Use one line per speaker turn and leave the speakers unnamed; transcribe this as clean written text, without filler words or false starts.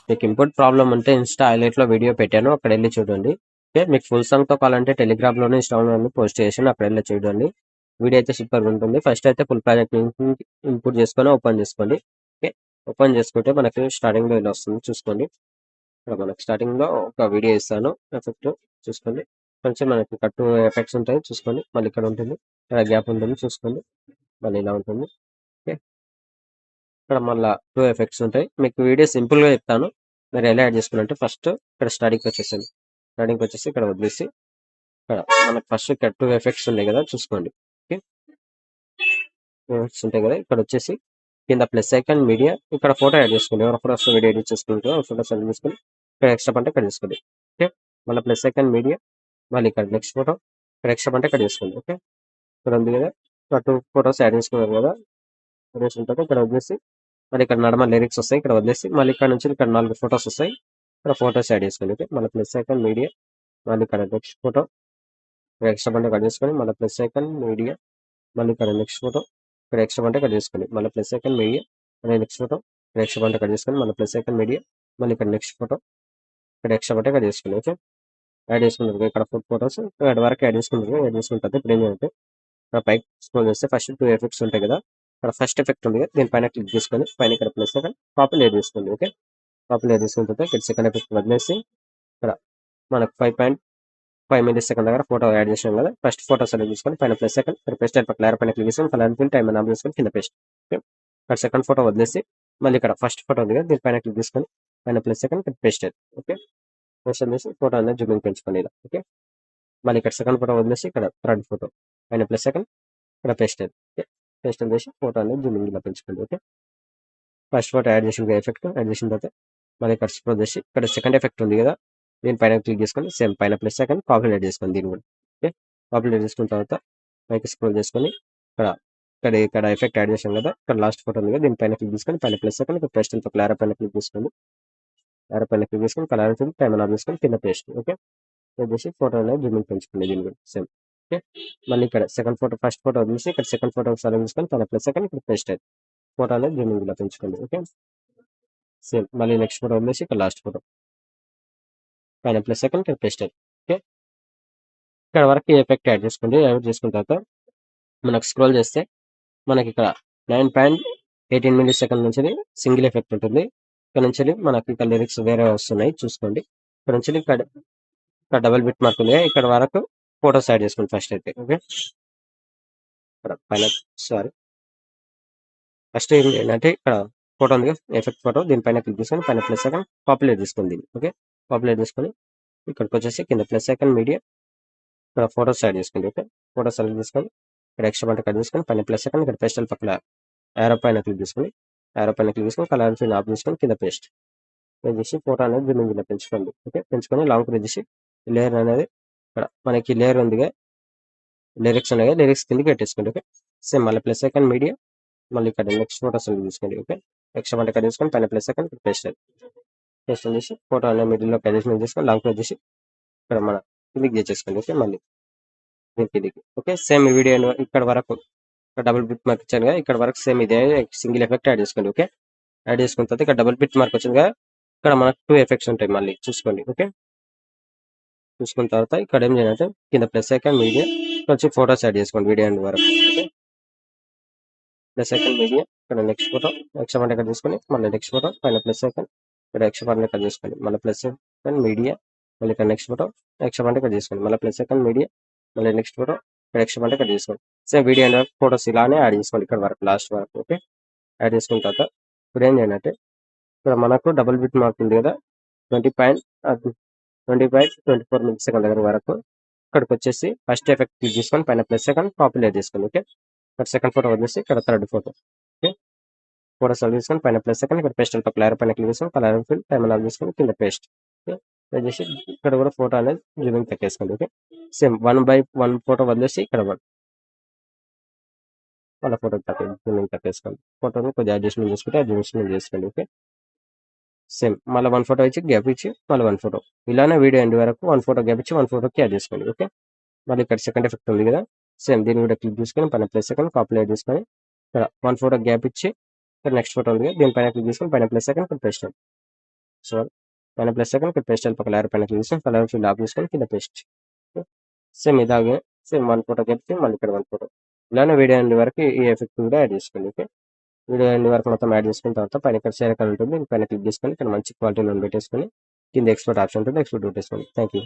మీకు input problem ఉంటే Insta హైలైట్‌లో video పెట్టాను. అక్కడెళ్లి చూడండి. ఓకే. మీకు ఫుల్ సాంగ్‌తో కావాలంటే టెలిగ్రామ్‌లోను, ఇన్‌స్టాగ్రామ్‌లోను పోస్ట్ చేశాను. అక్కడెళ్లి చూడండి. వీడియో అయితే సూపర్‌గా ఉంటుంది. ఫస్ట్ అయితే ఫుల్ ప్రాజెక్ట్ లింక్ ఇన్పుట్ చేసుకొని ఓపెన్ చేసుకోండి. ఓకే. ఓపెన్ చేసుకుంటే మనకి స్టార్టింగ్‌లో ఇలా వస్తుంది చూసుకోండి. ఇక్కడ మనకి స్టార్టింగ్‌లో ఒక వీడియో ఇస్తాను. ఎఫెక్ట్ చూసుకోండి. కొంచెం మనకి ఇక్కడ 2 ఎఫెక్ట్స్ ఉంటాయి చూసుకోండి. మళ్ళీ ఇక్కడ ఉంటుంది. ఇక్కడ గ్యాప్ ఉంటుంది చూసుకోండి. మళ్ళీ ఇలా ఉంటుంది. ఓకే. ఇక్కడ మళ్ళా 2 ఎఫెక్ట్స్ ఉంటాయి. మీకు వీడియో సింపుల్‌గా చెప్తాను. మీరు ఎలా యాడ్ చేసుకోవాలంటే ఫస్ట్ ఇక్కడ స్టార్టింగ్‌కి వచ్చేసేయండి. స్టార్టింగ్‌కి వచ్చేసి ఇక్కడ వదిలేసి ఇక్కడ మనకు ఫస్ట్ ఇక్కడ 2 ఎఫెక్ట్స్ ఉన్నాయి కదా చూసుకోండి. ఓకే. 2 ఎఫెక్ట్స్ ఉంటాయి కదా ఇక్కడ వచ్చేసి కింద ప్లస్ ఐకాన్ మీడియా ఇక్కడ ఫోటో యాడ్ చేసుకోండి. ఎవరి ఫోటోస్ వీడియో ఎడిట్ చేసుకుంటారో ఆ ఫోటోస్ యాడ్ చేసుకొని ఇక్కడ ఎక్స్ట్రా అంటే ఇక్కడ చేసుకోండి. ఓకే. మళ్ళీ ప్లస్ ఐకాన్ మీడియా మళ్ళీ ఇక్కడ నెక్స్ట్ ఫోటో ఇక్కడ ఎక్స్ట్రా అంటే ఇక్కడ చేసుకోండి. ఓకే. ఇక్కడ ఉంది కదా ఇక్కడ 2 ఫోటోస్ యాడ్ చేసుకున్నారు కదా యాడ్ చేసుకున్న తర్వాత ఇక్కడ వదిలేసి మళ్ళీ ఇక్కడ నడమ లిరిక్స్ వస్తాయి. ఇక్కడ వదిలేసి మళ్ళీ ఇక్కడ నుంచి ఇక్కడ 4 ఫోటోస్ వస్తాయి. ఇక్కడ ఫోటోస్ యాడ్ చేసుకోండి. ఓకే. మళ్ళీ ప్లస్ ఐకాన్ మీడియా మళ్ళీ ఇక్కడ నెక్స్ట్ ఫోటో ఇక్కడ ఎక్స్ట్రా అంటే కట్ చేసుకొని మళ్ళీ ప్లస్ ఐకాన్ మీడియా మళ్ళీ ఇక్కడ నెక్స్ట్ ఫోటో ఇక్కడ ఎక్స్ట్రా అంటే కట్ చేసుకోండి. మళ్ళీ ప్లస్ ఐకాన్ మీడియా మళ్ళీ నెక్స్ట్ ఫోటో ఇక్కడ ఎక్స్ట్రా అంటే కట్ చేసుకొని మళ్ళీ ప్లస్ ఐకాన్ మీడియా మళ్ళీ ఇక్కడ నెక్స్ట్ ఫోటో ఇక్కడ ఎక్స్ట్రా అంటే కట్ చేసుకోండి. ఓకే. యాడ్ చేసుకున్నారు ఇక్కడ ఫుడ్ ఫోటోస్ ఇక్కడ వరకు యాడ్ చేసుకున్నారు. యాడ్ చేసుకున్న తర్వాత ఇప్పుడు ఏం చేయాలంటే ఇక్కడ పైకి స్క్రోల్ చేస్తే ఫస్ట్ 2 ఎఫెక్ట్స్ ఉంటాయి కదా ఇక్కడ ఫస్ట్ ఎఫెక్ట్ ఉంది కదా దీనిపైన క్లిక్ చేసుకొని పైన ఇక్కడ ప్లస్ ఐకాన్ కాపీ లేట్ చేసుకోండి. ఓకే. కాపీ లేట్ చేసుకున్న తర్వాత ఇక్కడ సెకండ్ ఎఫెక్ట్ వదిలేసి ఇక్కడ మనకు 5.5 మిల్లీ సెకండ్ దగ్గర ఫోటో యాడ్ చేసాం కదా ఫస్ట్ ఫోటో సెలెక్ట్ చేసుకొని పైన ప్లస్ సెకండ్ ఇక్కడ పేస్ట్ అయిపోయి క్లియర్ పైన క్లిక్ చేసుకొని కలర్ ఫిల్ టైం ఆన్ చేసుకొని కింద పేస్ట్. ఓకే. ఇక్కడ సెకండ్ ఫోటో వదిలేసి మళ్ళీ ఇక్కడ ఫస్ట్ ఫోటో ఉంది కదా దీనిపైన క్లిక్ చేసుకొని పైన ప్లస్ సెకండ్ ఇక్కడ పేస్ట్ ఓకే. పేస్ట్ చేసి ఫోటో అనేది జూమింగ్ పెంచుకోండి ఇలా. ఓకే. మళ్ళీ ఇక్కడ సెకండ్ ఫోటో వదిలేసి ఇక్కడ థర్డ్ ఫోటో పైన ప్లస్ సెకండ్ ఇక్కడ పేస్ట్ ఓకే. పేస్ట్ చేసి ఫోటో అనేది జూమింగ్ ఇలా పెంచుకోండి. ఓకే. ఫస్ట్ ఫోటో యాడ్ చేసిన ఎఫెక్ట్ యాడ్ చేసిన తర్వాత మళ్ళీ ఇక్కడ స్క్రోల్ చేసి ఇక్కడ సెకండ్ ఎఫెక్ట్ ఉంది కదా దీనిపైన క్లిక్ చేసుకొని సేమ్ పైన ప్లస్ సెకండ్ కాపీ యాడ్ చేసుకోండి దీన్ని కూడా. ఓకే. కాపీ యాడ్ చేసుకున్న తర్వాత పైకి స్క్రోల్ చేసుకొని ఇక్కడ ఎఫెక్ట్ యాడ్ చేసాం కదా ఇక్కడ లాస్ట్ ఫోటో ఉంది కదా దీనిపైన క్లిక్ చేసుకొని పైన ప్లస్ సెకండ్ ఇక్కడ పేస్ట్ క్లార పైన క్లిక్ చేసుకోండి. క్లార పైన క్లిక్ చేసుకొని కలర్ టైం ఆన్ చేసుకొని కింద పేస్ట్. ఓకే. చేసి ఫోటో అనేది జూమింగ్ పెంచుకోండి దీన్ని కూడా సేమ్. ఓకే. మళ్ళీ ఇక్కడ సెకండ్ ఫోటో ఫస్ట్ ఫోటో వదిలేసి ఇక్కడ సెకండ్ ఫోటో సెలెక్ట్ చేసుకొని పైన ప్లస్ సెకండ్ ఇక్కడ పేస్ట్ ఫోటో అనేది జూమింగ్ ఇలా పెంచుకోండి. ఓకే. సేమ్ మళ్ళీ నెక్స్ట్ ఫోటో వదిలేసి ఇక్కడ లాస్ట్ ఫోటో పైన ప్లస్ సెకండ్ ఇక్కడ పేస్ట్ ఓకే. ఇక్కడ వరకు ఎఫెక్ట్ యాడ్ చేసుకోండి. యాడ్ చేసుకున్న తర్వాత మనకు స్క్రోల్ చేస్తే మనకి ఇక్కడ 9.18 మిల్లీ సెకండ్ నుంచి సింగిల్ ఎఫెక్ట్ ఉంటుంది. ఇక్కడ నుంచి మనకి ఇక్కడ లిరిక్స్ వేరే వస్తున్నాయి చూసుకోండి. ఇక్కడ నుంచి ఇక్కడ డబుల్ బిట్ మార్క్ ఉంది ఇక్కడ వరకు ఫోటోస్ యాడ్ చేసుకోండి ఫస్ట్ అయితే. ఓకే. ఇక్కడ పైన ఫస్ట్ ఏంటంటే ఇక్కడ ఫోటో ఉంది ఎఫెక్ట్ ఫోటో దీనిపైన క్లిక్ చేసుకొని పైన ప్లస్ సెకండ్ పాపులేట్ చేసుకోండి దీన్ని. ఓకే. పాపులేట్ చేసుకొని ఇక్కడికి వచ్చేసి కింద ప్లస్ సెకండ్ మీడియా ఇక్కడ ఫోటోస్ యాడ్ చేసుకోండి. ఓకే. ఫోటోస్ సెలెక్ట్ చేసుకొని ఇక్కడ ఎక్స్ట్రా అంటే కట్ చేసుకొని పైన ప్లస్ సెకండ్ ఇక్కడ పేస్టల్ పక్కన యారో పైన క్లిక్ చేసుకొని కలర్ ఫిల్ ఆఫ్ చేసుకొని కింద పేస్ట్ చేసి ఫోటో అనేది జూమింగ్ ఇలా పెంచుకోండి. ఓకే. పెంచుకొని లాంగ్ ప్రెస్ చేసి లేయర్ అనేది ఇక్కడ మనకి లేయర్ ఉందిగా లిరిక్స్ ఉన్నాయి లిరిక్స్ కిందకి పెట్టేసుకోండి. ఓకే. సేమ్ మళ్ళీ ప్లస్ సెకండ్ మీడియా మళ్ళీ ఇక్కడ నెక్స్ట్ ఫోటో సెలెక్ట్ చేసుకోండి. ఓకే. ఎక్స్ట్రా అంటే కట్ చేసుకొని పైన ప్లస్ సెకండ్ పేస్ట్ చేసి ఫోటో అనేది మిడిల్లో అడ్జస్ట్మెంట్ చేసుకొని లాంగ్ ప్రెస్ చేసి ఇక్కడ మన కిందికి చేసేసుకోండి. ఓకే. మళ్ళీ కిందికి. ఓకే. సేమ్ ఈ వీడియో ఇక్కడ వరకు డబుల్ బిట్ మార్క్ ఇచ్చాను కదా ఇక్కడ వరకు సేమ్ ఇదే సింగిల్ ఎఫెక్ట్ యాడ్ చేసుకోండి. ఓకే. యాడ్ చేసుకున్న తర్వాత ఇక్కడ డబుల్ బిట్ మార్క్ వచ్చింది కదా ఇక్కడ మనకు 2 ఎఫెక్ట్స్ ఉంటాయి మళ్ళీ చూసుకోండి. ఓకే. చూసుకున్న తర్వాత ఇక్కడ ఏం చేయాలంటే కింద ప్లస్ ఐకాన్ మీడియా వచ్చి ఫోటోస్ యాడ్ చేసుకోండి వీడియో ఎండ్ వరకు. ఓకే. ప్లస్ ఐకాన్ మీడియా ఇక్కడ నెక్స్ట్ ఫోటో ఎక్స్ట్రా ఇక్కడ తీసుకొని మళ్ళీ నెక్స్ట్ ఫోటో పైన ప్లస్ ఐకాన్ ఇక్కడ ఎక్స్ట్రా ఇక్కడ చేసుకోండి. మళ్ళీ ప్లస్ ఐకాన్ మీడియా మళ్ళీ ఇక్కడ నెక్స్ట్ ఫోటో ఎక్స్ట్రా ఇక్కడ చేసుకోండి. మళ్ళీ ప్లస్ ఐకాన్ మీడియా మళ్ళీ నెక్స్ట్ ఫోటో ఇక్కడ ఎక్స్ట్రా ఇక్కడ చేసుకోండి. సేమ్ వీడియో ఎండ్ వరకు ఫోటోస్ ఇలానే యాడ్ చేసుకోండి ఇక్కడ వరకు లాస్ట్ వరకు. ఓకే. యాడ్ చేసుకున్న తర్వాత ఇప్పుడు ఏం చేయాలంటే ఇక్కడ మనకు డబుల్ బిట్ మార్క్ ఉంది కదా 20.24 మిల్లీ సెకండ్ దగ్గర వరకు ఇక్కడికి వచ్చేసి ఫస్ట్ ఎఫెక్ట్ క్లిక్ చేసుకొని పైన ప్లస్ సెకండ్ పాపులేట్ చేసుకోండి. ఓకే. ఇక్కడ సెకండ్ ఫోటో వదిలేసి ఇక్కడ third photo. Okay. Photo select చేసుకొని పైన ప్లస్ సెకండ్ ఇక్కడ పేస్ట్ క్లియర్ పైన క్లిక్ చేసుకొని కలర్ ఫిల్ టైం ఆన్ చేసుకొని కింద పేస్ట్. ఓకే. చేసి ఇక్కడ కూడా ఫోటో అనేది జూమింగ్ తగ్గేసుకోండి. ఓకే. సేమ్ 1/1 ఫోటో వదిలేసి ఇక్కడ వాళ్ళ ఫోటో జూమింగ్ తగ్గేసుకోండి. ఫోటోని కొద్దిగా అడ్జస్ట్మెంట్ చేసుకుంటే అడ్జస్ట్మెంట్ చేసుకోండి. ఓకే. సేమ్ మళ్ళీ 1 ఫోటో ఇచ్చి గ్యాప్ ఇచ్చి మళ్ళీ 1 ఫోటో ఇలానే వీడియో ఎండ్ వరకు 1 ఫోటో గ్యాప్ ఇచ్చి 1 ఫోటోకి యాడ్ చేసుకోండి. ఓకే. మళ్ళీ ఇక్కడ సెకండ్ ఎఫెక్ట్ ఉంది కదా సేమ్ దీన్ని కూడా క్లిక్ చేసుకొని పైన ప్లస్ సెకండ్ కాపీలేట్ చేసుకొని ఇక్కడ 1 ఫోటో గ్యాప్ ఇచ్చి ఇక్కడ నెక్స్ట్ ఫోటో ఉంది కదా దీనిపైన క్లిక్ చేసుకొని పైన ప్లస్ సెకండ్ ఇక్కడ పేస్ట్ సో పైన ప్లస్ సెకండ్ ఇక్కడ పేస్ట్ పక్క లేయర్ పైన క్లిక్ చేసుకొని కలర్ ఫీల్ ఆఫ్ చేసుకొని కింద పేస్ట్. సేమ్ ఇలాగే సేమ్ 1 ఫోటో కలిపి మళ్ళీ ఇక్కడ 1 ఫోటో ఇలానే వీడియో ఎండ్ వరకు ఈ ఎఫెక్ట్ కూడా యాడ్ చేసుకోండి. ఓకే, వీడియో ఎండ్ వరకు మొత్తం యాడ్ చేసుకున్న తర్వాత పైన ఇక్కడ షేర్ ఉంటుంది, పైన క్లిక్ చేసుకొని ఇక్కడ మంచి క్వాలిటీలో పెట్టేసుకొని కింద ఎక్స్పోర్ట్ ఆప్షన్ ఉంటుంది, ఎక్స్పోర్ట్ పెట్టేసుకోండి. Thank you.